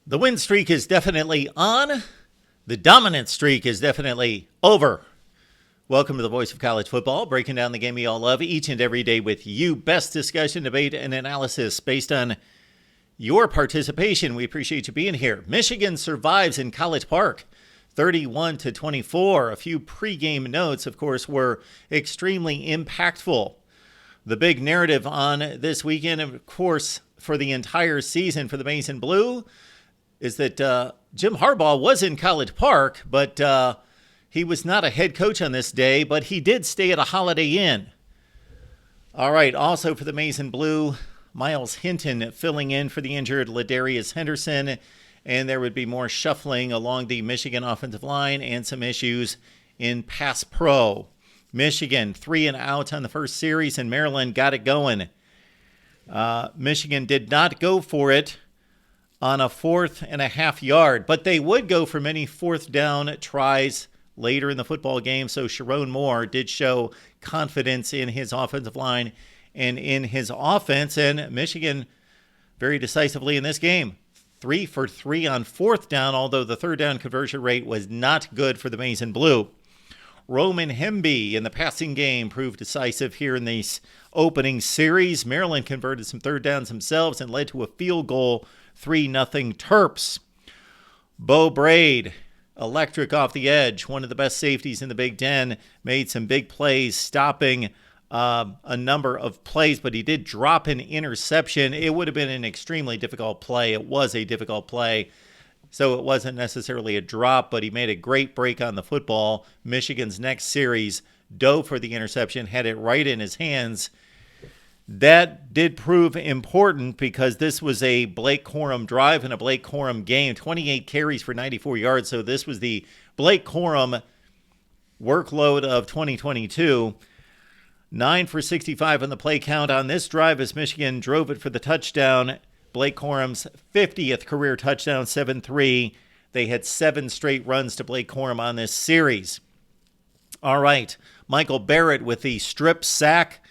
The win streak is definitely on. The dominant streak is definitely over. Welcome to the Voice of College Football, breaking down the game you all love each and every day with you. Best discussion, debate, and analysis based on your participation. We appreciate you being here. Michigan survives in College Park, 31-24. A few pregame notes, of course, were extremely impactful. The big narrative on this weekend, of course, for the entire season for the Maize and Blue, is that Jim Harbaugh was in College Park, but he was not a head coach on this day, but he did stay at a Holiday Inn. All right, also for the Maize and Blue, Miles Hinton filling in for the injured Ladarius Henderson, and there would be more shuffling along the Michigan offensive line and some issues in pass pro. Michigan 3 and out on the first series, and Maryland got it going. Michigan did not go for it on a 4.5 yard, but they would go for many fourth down tries later in the football game. So Sharon Moore did show confidence in his offensive line and in his offense, and Michigan very decisively in this game. 3 for 3 on fourth down, although the third down conversion rate was not good for the Maize and Blue. Roman Hemby in the passing game proved decisive here in this opening series. Maryland converted some third downs themselves and led to a field goal, 3-0 Terps. Bo Braid, electric off the edge, one of the best safeties in the Big Ten, made some big plays, stopping a number of plays, but he did drop an interception. It would have been an extremely difficult play. It was a difficult play, so it wasn't necessarily a drop, but he made a great break on the football. Michigan's next series dove for the interception, had it right in his hands. That did prove important because this was a Blake Corum drive and a Blake Corum game. 28 carries for 94 yards, so this was the Blake Corum workload of 2022. 9 for 65 on the play count on this drive as Michigan drove it for the touchdown. Blake Corum's 50th career touchdown, 7-3. They had 7 straight runs to Blake Corum on this series. All right, Michael Barrett with the strip sack.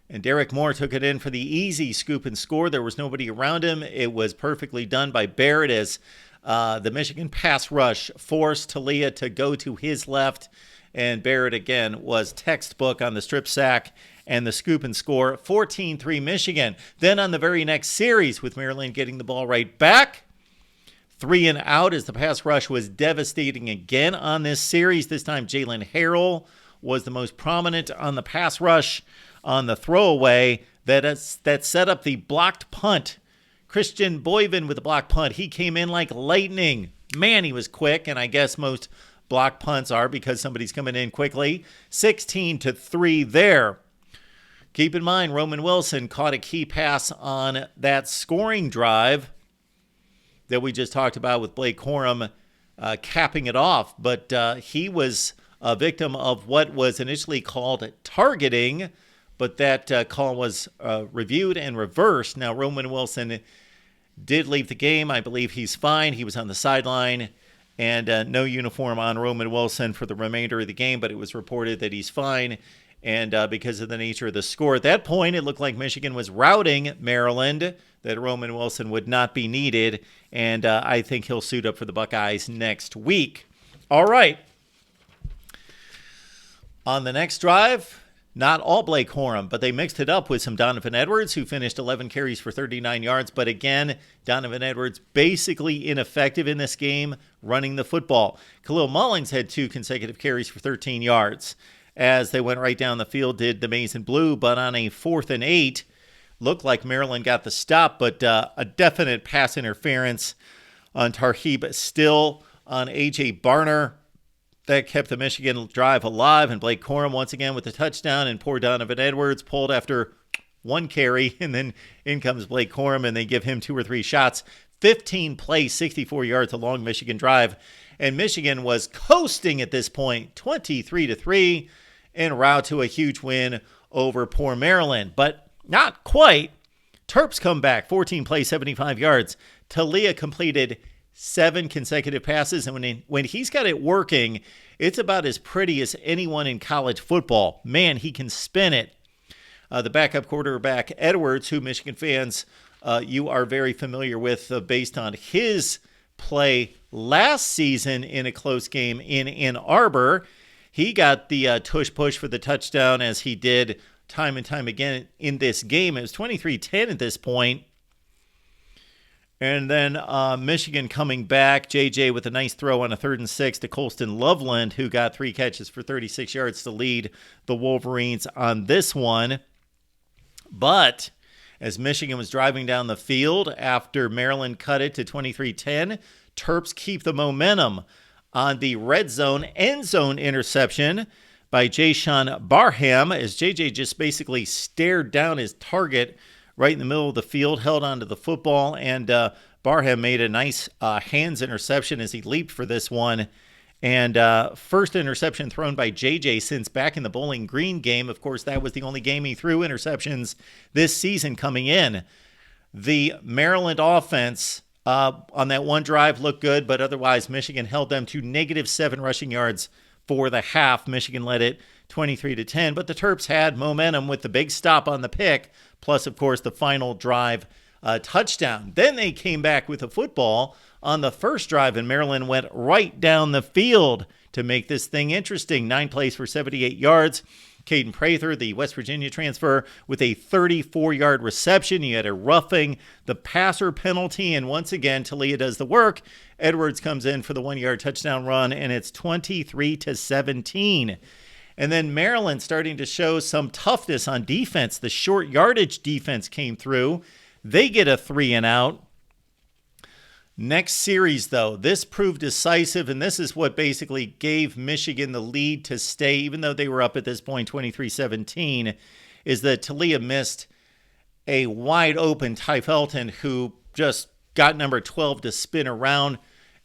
And Derek Moore took it in for the easy scoop and score. There was nobody around him. It was perfectly done by Barrett as the Michigan pass rush forced Talia to go to his left. And Barrett, again, was textbook on the strip sack and the scoop and score. 14-3 Michigan. Then on the very next series, with Maryland getting the ball right back, 3 and out as the pass rush was devastating again on this series. This time Jalen Harrell was the most prominent on the pass rush. On the throwaway that set up the blocked punt. Christian Boyven with the blocked punt. He came in like lightning. Man, he was quick, and I guess most blocked punts are because somebody's coming in quickly. 16-3 there. Keep in mind, Roman Wilson caught a key pass on that scoring drive that we just talked about with Blake Corum capping it off, but he was a victim of what was initially called targeting, but that call was reviewed and reversed. Now, Roman Wilson did leave the game. I believe he's fine. He was on the sideline, and no uniform on Roman Wilson for the remainder of the game, but it was reported that he's fine. And because of the nature of the score at that point, it looked like Michigan was routing Maryland, that Roman Wilson would not be needed, and I think he'll suit up for the Buckeyes next week. All right. On the next drive, not all Blake Corum, but they mixed it up with some Donovan Edwards, who finished 11 carries for 39 yards. But again, Donovan Edwards basically ineffective in this game running the football. Khalil Mullins had 2 consecutive carries for 13 yards as they went right down the field, did the Maize and Blue. But on a 4th and 8, looked like Maryland got the stop, but a definite pass interference on Tarheeb Still on A.J. Barner. That kept the Michigan drive alive, and Blake Corum once again with the touchdown, and poor Donovan Edwards pulled after 1 carry, and then in comes Blake Corum, and they give him 2 or 3 shots. 15 plays, 64 yards, a long Michigan drive, and Michigan was coasting at this point, 23-3, en route to a huge win over poor Maryland, but not quite. Terps come back, 14 plays, 75 yards. Talia completed 7 consecutive passes, and when he's got it working, it's about as pretty as anyone in college football. Man, he can spin it. The backup quarterback, Edwards, who Michigan fans you are very familiar with based on his play last season in a close game in Ann Arbor. He got the tush push for the touchdown, as he did time and time again in this game. It was 23-10 at this point. And then Michigan coming back. JJ with a nice throw on a 3rd and 6 to Colston Loveland, who got 3 catches for 36 yards to lead the Wolverines on this one. But as Michigan was driving down the field after Maryland cut it to 23-10, Terps keep the momentum on the red zone end zone interception by Jayshawn Barham, as JJ just basically stared down his target right in the middle of the field, held onto the football, and Barham made a nice hands interception as he leaped for this one. And first interception thrown by JJ since back in the Bowling Green game. Of course, that was the only game he threw interceptions this season coming in. The Maryland offense on that one drive looked good, but otherwise Michigan held them to -7 rushing yards for the half. Michigan led it 23-10, but the Terps had momentum with the big stop on the pick, plus, of course, the final drive touchdown. Then they came back with the football on the first drive, and Maryland went right down the field to make this thing interesting. 9 plays for 78 yards. Caden Prather, the West Virginia transfer, with a 34-yard reception. He had a roughing the passer penalty, and once again, Talia does the work. Edwards comes in for the 1-yard touchdown run, and it's 23-17. And then Maryland starting to show some toughness on defense. The short yardage defense came through. They get a 3-and-out. Next series, though, this proved decisive, and this is what basically gave Michigan the lead to stay, even though they were up at this point 23-17, is that Talia missed a wide-open Ty Felton, who just got number 12 to spin around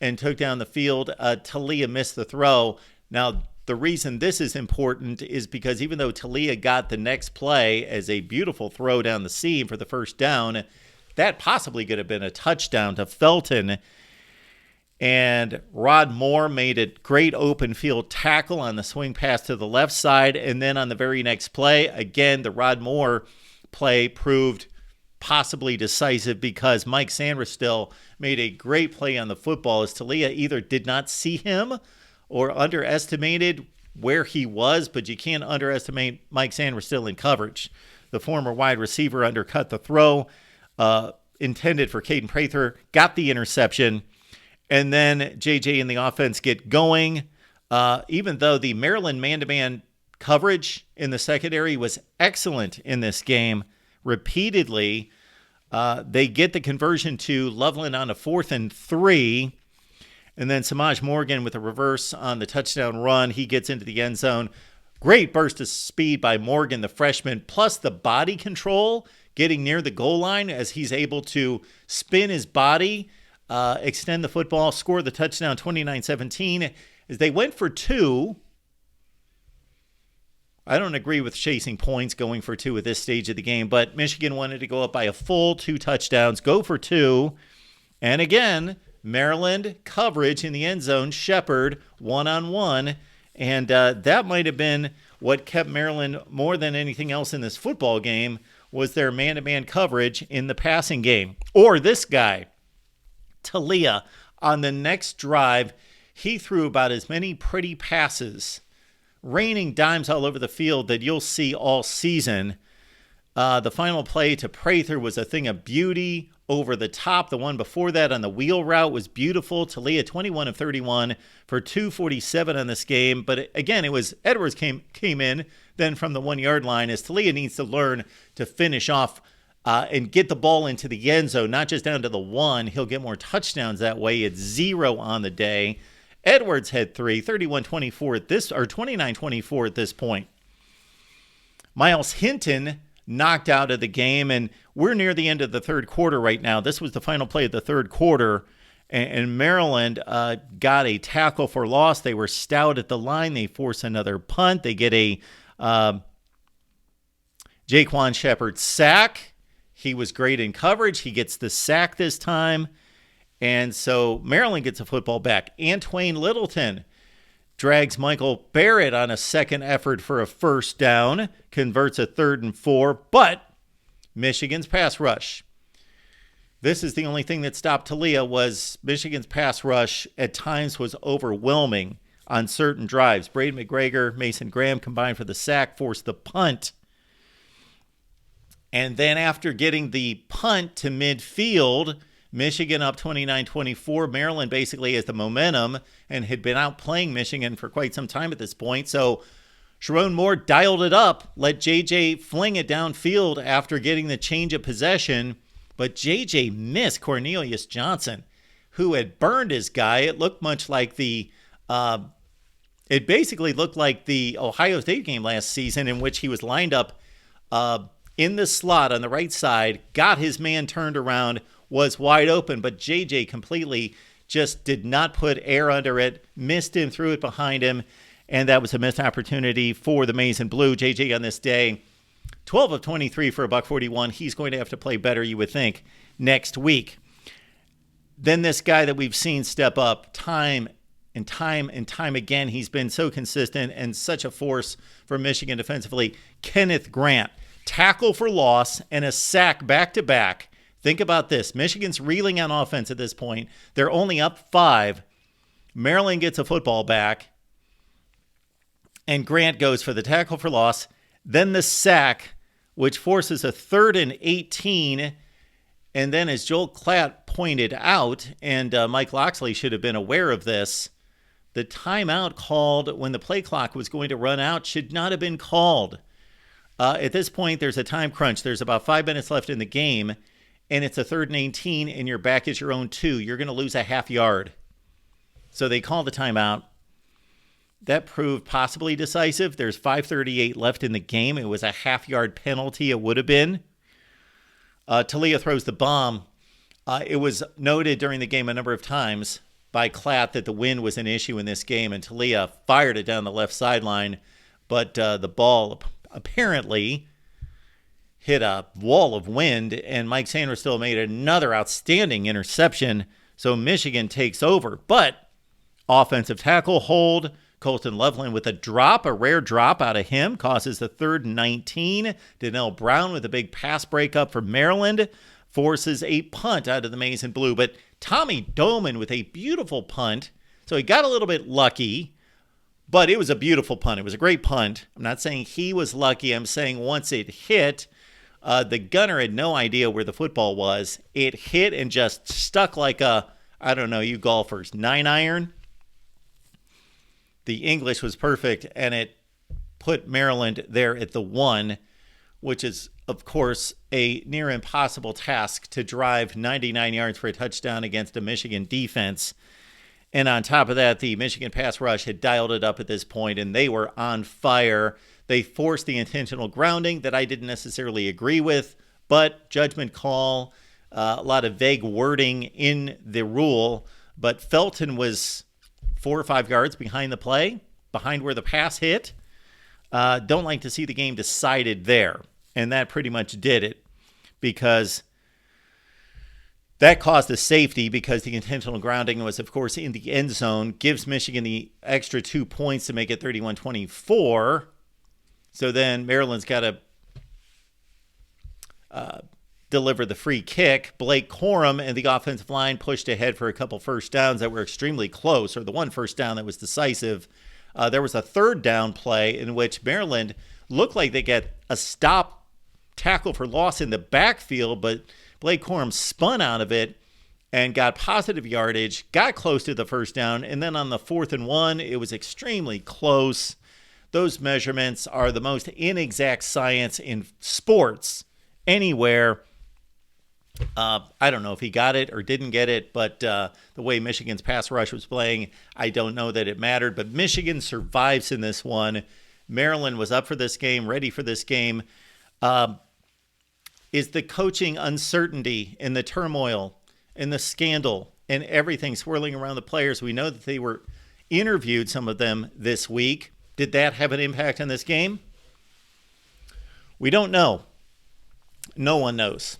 and took down the field. Talia missed the throw. Now, the reason this is important is because even though Talia got the next play as a beautiful throw down the seam for the first down, that possibly could have been a touchdown to Felton. And Rod Moore made a great open field tackle on the swing pass to the left side. And then on the very next play, again, the Rod Moore play proved possibly decisive because Mike Sandristil made a great play on the football as Talia either did not see him or underestimated where he was, but you can't underestimate Mike Sandristil in coverage. The former wide receiver undercut the throw intended for Caden Prather, got the interception, and then JJ and the offense get going. Even though the Maryland man-to-man coverage in the secondary was excellent in this game, repeatedly, they get the conversion to Loveland on a 4th and 3, and then Samaj Morgan with a reverse on the touchdown run. He gets into the end zone. Great burst of speed by Morgan, the freshman, plus the body control getting near the goal line as he's able to spin his body, extend the football, score the touchdown 29-17. As they went for 2, I don't agree with chasing points, going for 2 at this stage of the game, but Michigan wanted to go up by a full 2 touchdowns, go for 2, and again, Maryland coverage in the end zone, Shepard one-on-one, and that might have been what kept Maryland more than anything else in this football game was their man-to-man coverage in the passing game. Or this guy, Talia, on the next drive, he threw about as many pretty passes, raining dimes all over the field that you'll see all season. The final play to Prather was a thing of beauty over the top. The one before that on the wheel route was beautiful. Talia 21 of 31 for 247 on this game. But again, it was Edwards came in then from the 1-yard line as Talia needs to learn to finish off and get the ball into the end zone, not just down to the 1. He'll get more touchdowns that way. It's 0 on the day. Edwards had 3, 31-24 at this, or 29-24 at this point. Miles Hinton knocked out of the game, and we're near the end of the third quarter right now. This was the final play of the third quarter, and Maryland got a tackle for loss. They were stout at the line. They force another punt. They get a Jaquan Shepard sack. He was great in coverage. He gets the sack this time, and so Maryland gets a football back. Antwain Littleton drags Michael Barrett on a second effort for a first down, converts a 3rd and 4, but Michigan's pass rush. This is the only thing that stopped Talia was Michigan's pass rush at times was overwhelming on certain drives. Braden McGregor, Mason Graham combined for the sack, forced the punt. And then after getting the punt to midfield, Michigan up 29-24. Maryland basically has the momentum and had been outplaying Michigan for quite some time at this point. So Sharon Moore dialed it up, let JJ fling it downfield after getting the change of possession. But JJ missed Cornelius Johnson, who had burned his guy. It looked much like it basically looked like the Ohio State game last season in which he was lined up in the slot on the right side, got his man turned around, was wide open, but JJ completely just did not put air under it, missed him, threw it behind him, and that was a missed opportunity for the Maize and Blue. JJ on this day, 12 of 23 for $141. He's going to have to play better, you would think, next week. Then this guy that we've seen step up time and time again. He's been so consistent and such a force for Michigan defensively. Kenneth Grant, tackle for loss and a sack back-to-back. Think about this. Michigan's reeling on offense at this point. They're only up 5. Maryland gets a football back, and Grant goes for the tackle for loss. Then the sack, which forces a 3rd and 18. And then as Joel Klatt pointed out, and Mike Loxley should have been aware of this, the timeout called when the play clock was going to run out should not have been called. At this point, there's a time crunch. There's about 5 minutes left in the game, and it's a 3rd and 18, and your back is your own 2. You're going to lose a half yard. So they called the timeout. That proved possibly decisive. There's 5:38 left in the game. It was a half-yard penalty. It would have been. Talia throws the bomb. It was noted during the game a number of times by Klatt that the wind was an issue in this game, and Talia fired it down the left sideline, but the ball apparently hit a wall of wind, and Mike Sanderstill made another outstanding interception, so Michigan takes over. But offensive tackle hold, Colton Loveland with a drop, a rare drop out of him, causes the 3rd and 19. Donnell Brown with a big pass breakup for Maryland, forces a punt out of the Maize and Blue. But Tommy Doman with a beautiful punt. So he got a little bit lucky, but it was a beautiful punt. It was a great punt. I'm not saying he was lucky. I'm saying once it hit, the gunner had no idea where the football was. It hit and just stuck like a, I don't know, you golfers, 9-iron. The English was perfect, and it put Maryland there at the 1, which is, of course, a near impossible task to drive 99 yards for a touchdown against a Michigan defense. And on top of that, the Michigan pass rush had dialed it up at this point, and they were on fire. They forced the intentional grounding that I didn't necessarily agree with, but judgment call, a lot of vague wording in the rule. But Felton was 4 or 5 yards behind the play, behind where the pass hit. Don't like to see the game decided there. And that pretty much did it, because that caused a safety, because the intentional grounding was, of course, in the end zone, gives Michigan the extra 2 points to make it 31-24. So then Maryland's got to deliver the free kick. Blake Corum and the offensive line pushed ahead for a couple first downs that were extremely close, or the one first down that was decisive. There was a 3rd down play in which Maryland looked like they get a stop tackle for loss in the backfield, but Blake Corum spun out of it and got positive yardage, got close to the first down, and then on the 4th and 1, it was extremely close. Those measurements are the most inexact science in sports anywhere. I don't know if he got it or didn't get it, but the way Michigan's pass rush was playing, I don't know that it mattered. But Michigan survives in this one. Maryland was up for this game, ready for this game. Is the coaching uncertainty and the turmoil and the scandal and everything swirling around the players? We know that they were interviewed, some of them, this week. Did that have an impact on this game? We don't know. No one knows.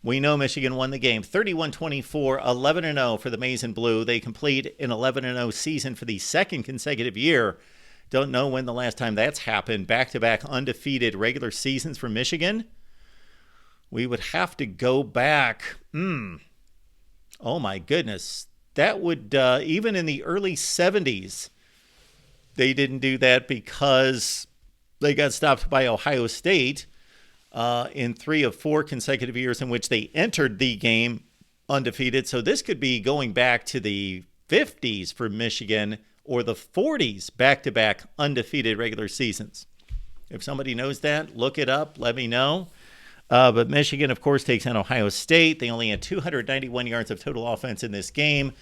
We know Michigan won the game 31-24, 11-0 for the Maize and Blue. They complete an 11-0 season for the 2nd consecutive year. Don't know when the last time that's happened. Back-to-back undefeated regular seasons for Michigan. We would have to go back. Oh, my goodness. That would, even in the early 70s, they didn't do that because they got stopped by Ohio State in 3 of 4 consecutive years in which they entered the game undefeated. So this could be going back to the 50s for Michigan or the 40s, back-to-back undefeated regular seasons. If somebody knows that, look it up. Let me know. But Michigan, of course, takes on Ohio State. They only had 291 yards of total offense in this game.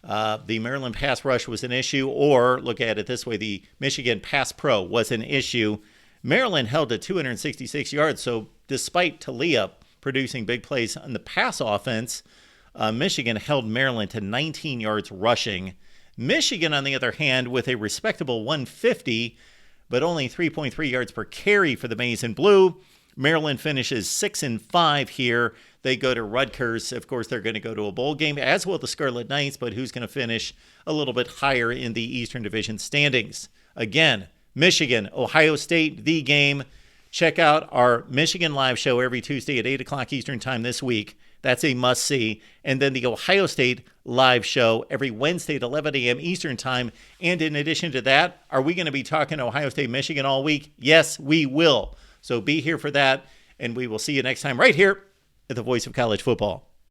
The Maryland pass rush was an issue, or look at it this way, the Michigan pass pro was an issue. Maryland held to 266 yards, so despite Talia producing big plays on the pass offense, Michigan held Maryland to 19 yards rushing. Michigan, on the other hand, with a respectable 150, but only 3.3 yards per carry for the Maize and Blue. Maryland finishes 6-5 here. They go to Rutgers. Of course, they're going to go to a bowl game, as will the Scarlet Knights, but who's going to finish a little bit higher in the Eastern Division standings? Again, Michigan, Ohio State, the game. Check out our Michigan live show every Tuesday at 8 o'clock Eastern time this week. That's a must-see. And then the Ohio State live show every Wednesday at 11 a.m. Eastern time. And in addition to that, are we going to be talking Ohio State, Michigan all week? Yes, we will. So be here for that, and we will see you next time right here at the Voice of College Football.